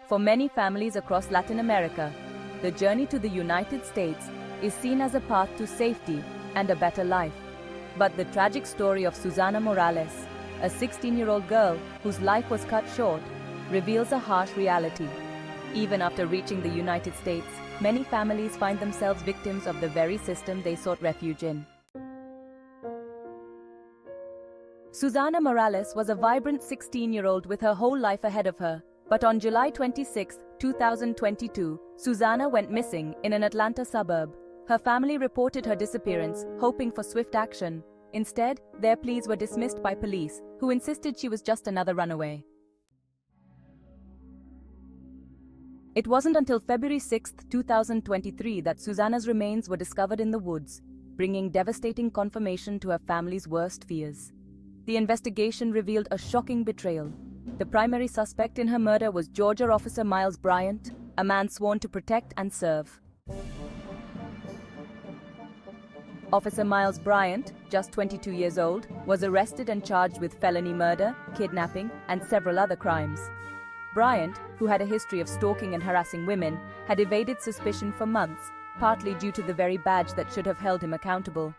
For many families across Latin America, the journey to the United States is seen as a path to safety and a better life. But the tragic story of Susana Morales, a 16-year-old girl whose life was cut short, reveals a harsh reality. Even after reaching the United States, many families find themselves victims of the very system they sought refuge in. Susana Morales was a vibrant 16-year-old with her whole life ahead of her. But on July 26, 2022, Susana went missing in an Atlanta suburb. Her family reported her disappearance, hoping for swift action. Instead, their pleas were dismissed by police, who insisted she was just another runaway. It wasn't until February 6, 2023 that Susana's remains were discovered in the woods, bringing devastating confirmation to her family's worst fears. The investigation revealed a shocking betrayal. The primary suspect in her murder was Georgia officer Miles Bryant, a man sworn to protect and serve. Officer Miles Bryant, just 22 years old, was arrested and charged with felony murder, kidnapping, and several other crimes. Bryant, who had a history of stalking and harassing women, had evaded suspicion for months, partly due to the very badge that should have held him accountable.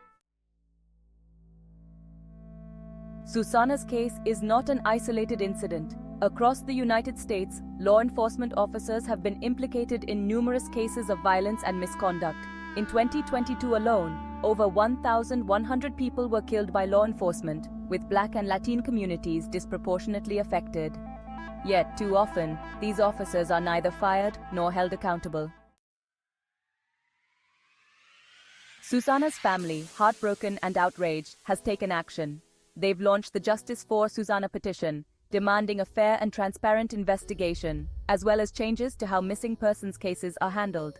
Susana's case is not an isolated incident. Across the United States, law enforcement officers have been implicated in numerous cases of violence and misconduct. In 2022 alone, over 1,100 people were killed by law enforcement, with Black and Latin communities disproportionately affected. Yet, too often, these officers are neither fired nor held accountable. Susana's family, heartbroken and outraged, has taken action. They've launched the Justice for Susana petition, demanding a fair and transparent investigation, as well as changes to how missing persons cases are handled.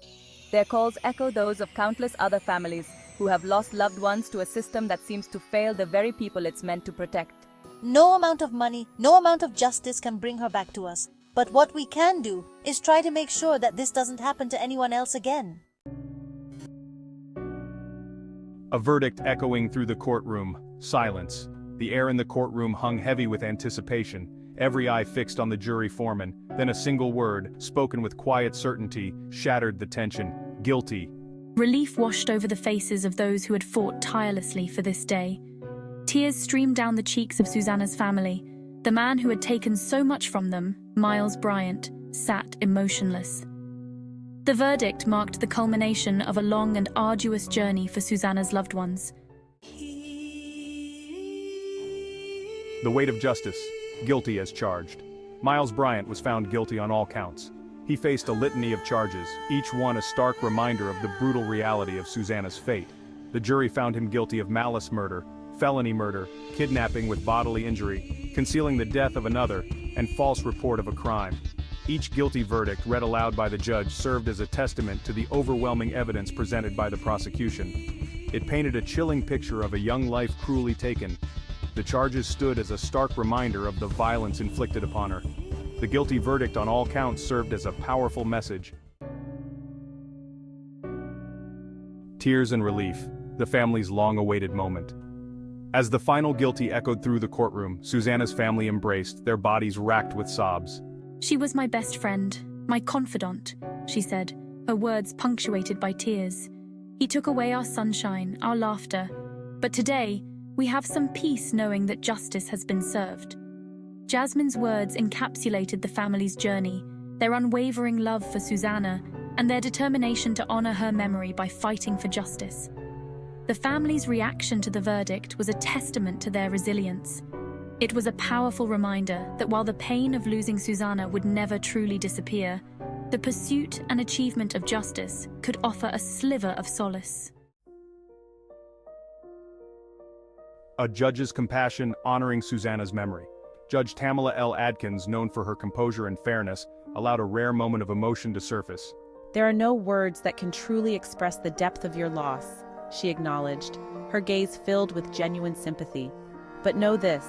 Their calls echo those of countless other families who have lost loved ones to a system that seems to fail the very people it's meant to protect. No amount of money, no amount of justice can bring her back to us. But what we can do is try to make sure that this doesn't happen to anyone else again. A verdict echoing through the courtroom. Silence. The air in the courtroom hung heavy with anticipation, every eye fixed on the jury foreman. Then a single word, spoken with quiet certainty, shattered the tension. Guilty. Relief washed over the faces of those who had fought tirelessly for this day. Tears streamed down the cheeks of Susana's family. The man who had taken so much from them, Miles Bryant, sat emotionless. The verdict marked the culmination of a long and arduous journey for Susana's loved ones. The weight of justice. Guilty as charged. Miles Bryant was found guilty on all counts. He faced a litany of charges, each one a stark reminder of the brutal reality of Susana's fate. The jury found him guilty of malice murder, felony murder, kidnapping with bodily injury, concealing the death of another, and false report of a crime. Each guilty verdict read aloud by the judge served as a testament to the overwhelming evidence presented by the prosecution. It painted a chilling picture of a young life cruelly taken. The charges stood as a stark reminder of the violence inflicted upon her. The guilty verdict on all counts served as a powerful message. Tears and relief, the family's long-awaited moment. As the final guilty echoed through the courtroom, Susana's family embraced, their bodies racked with sobs. "She was my best friend, my confidant," she said, her words punctuated by tears. "He took away our sunshine, our laughter. But today, we have some peace knowing that justice has been served." Jasmine's words encapsulated the family's journey, their unwavering love for Susana, and their determination to honor her memory by fighting for justice. The family's reaction to the verdict was a testament to their resilience. It was a powerful reminder that while the pain of losing Susana would never truly disappear, the pursuit and achievement of justice could offer a sliver of solace. A judge's compassion honoring Susana's memory. Judge Tamala L. Adkins, known for her composure and fairness, allowed a rare moment of emotion to surface. "There are no words that can truly express the depth of your loss," she acknowledged, her gaze filled with genuine sympathy. "But know this,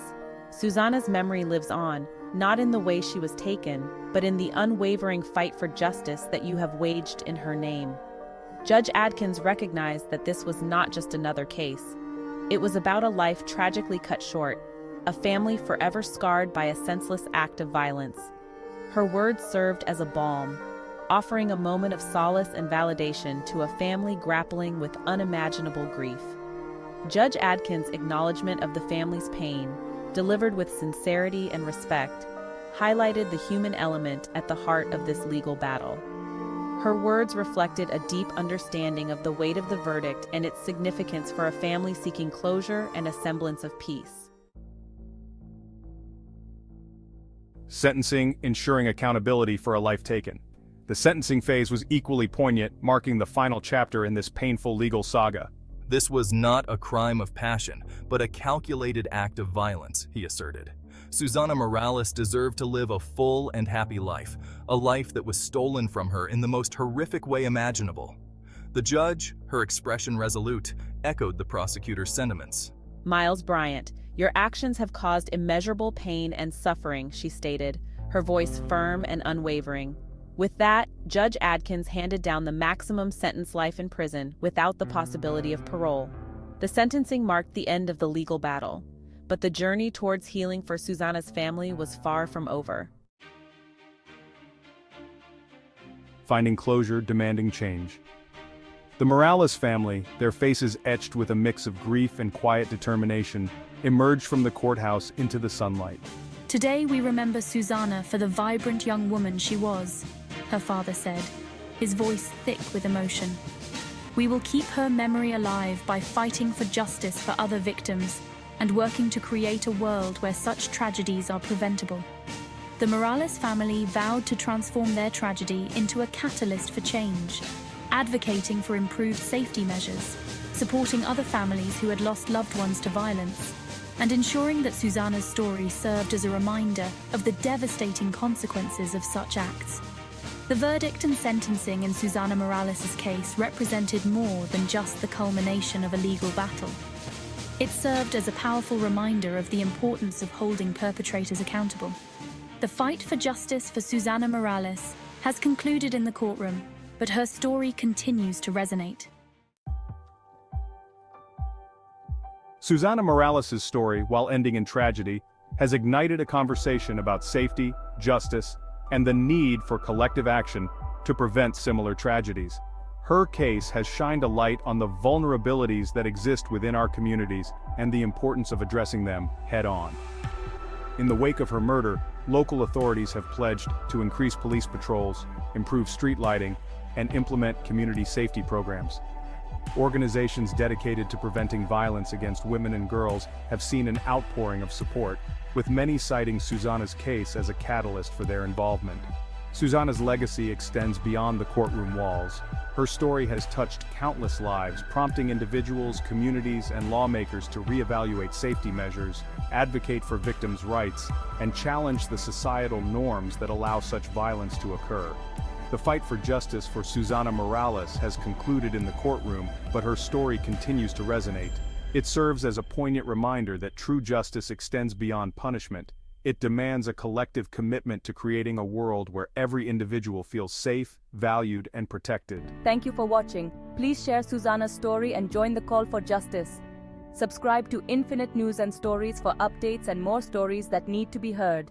Susana's memory lives on, not in the way she was taken, but in the unwavering fight for justice that you have waged in her name." Judge Adkins recognized that this was not just another case. It was about a life tragically cut short, a family forever scarred by a senseless act of violence. Her words served as a balm, offering a moment of solace and validation to a family grappling with unimaginable grief. Judge Adkins' acknowledgement of the family's pain, delivered with sincerity and respect, highlighted the human element at the heart of this legal battle. Her words reflected a deep understanding of the weight of the verdict and its significance for a family seeking closure and a semblance of peace. Sentencing, ensuring accountability for a life taken. The sentencing phase was equally poignant, marking the final chapter in this painful legal saga. This was not a crime of passion, but a calculated act of violence, he asserted. Susana Morales deserved to live a full and happy life, a life that was stolen from her in the most horrific way imaginable. The judge, her expression resolute, echoed the prosecutor's sentiments. Miles Bryant, your actions have caused immeasurable pain and suffering, she stated, her voice firm and unwavering. With that, Judge Adkins handed down the maximum sentence, life in prison without the possibility of parole. The sentencing marked the end of the legal battle, but the journey towards healing for Susana's family was far from over. Finding closure, demanding change. The Morales family, their faces etched with a mix of grief and quiet determination, emerged from the courthouse into the sunlight. Today we remember Susana for the vibrant young woman she was, her father said, his voice thick with emotion. We will keep her memory alive by fighting for justice for other victims and working to create a world where such tragedies are preventable. The Morales family vowed to transform their tragedy into a catalyst for change, advocating for improved safety measures, supporting other families who had lost loved ones to violence, and ensuring that Susana's story served as a reminder of the devastating consequences of such acts. The verdict and sentencing in Susana Morales' case represented more than just the culmination of a legal battle. It served as a powerful reminder of the importance of holding perpetrators accountable. The fight for justice for Susana Morales has concluded in the courtroom, but her story continues to resonate. Susana Morales' story, while ending in tragedy, has ignited a conversation about safety, justice, and the need for collective action to prevent similar tragedies. Her case has shined a light on the vulnerabilities that exist within our communities and the importance of addressing them head-on. In the wake of her murder, local authorities have pledged to increase police patrols, improve street lighting, and implement community safety programs. Organizations dedicated to preventing violence against women and girls have seen an outpouring of support, with many citing Susana's case as a catalyst for their involvement. Susana's legacy extends beyond the courtroom walls. Her story has touched countless lives, prompting individuals, communities, and lawmakers to reevaluate safety measures, advocate for victims' rights, and challenge the societal norms that allow such violence to occur. The fight for justice for Susana Morales has concluded in the courtroom, but her story continues to resonate. It serves as a poignant reminder that true justice extends beyond punishment. It demands a collective commitment to creating a world where every individual feels safe, valued, and protected. Thank you for watching. Please share Susana's story and join the call for justice. Subscribe to Infinite News and Stories for updates and more stories that need to be heard.